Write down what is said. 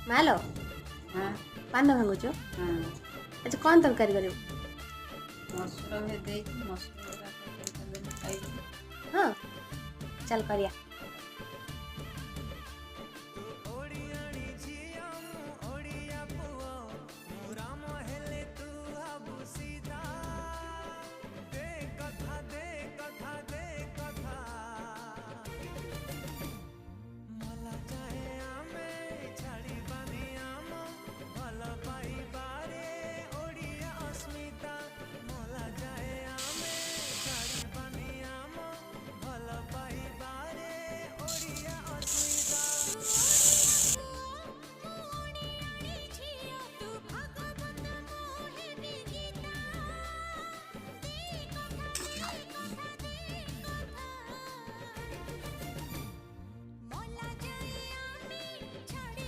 मालो हाँ पान भांगुच हाँ अच्छा कौन तरकारी कर मसूर भी दे मसूर खाई हाँ चल करिया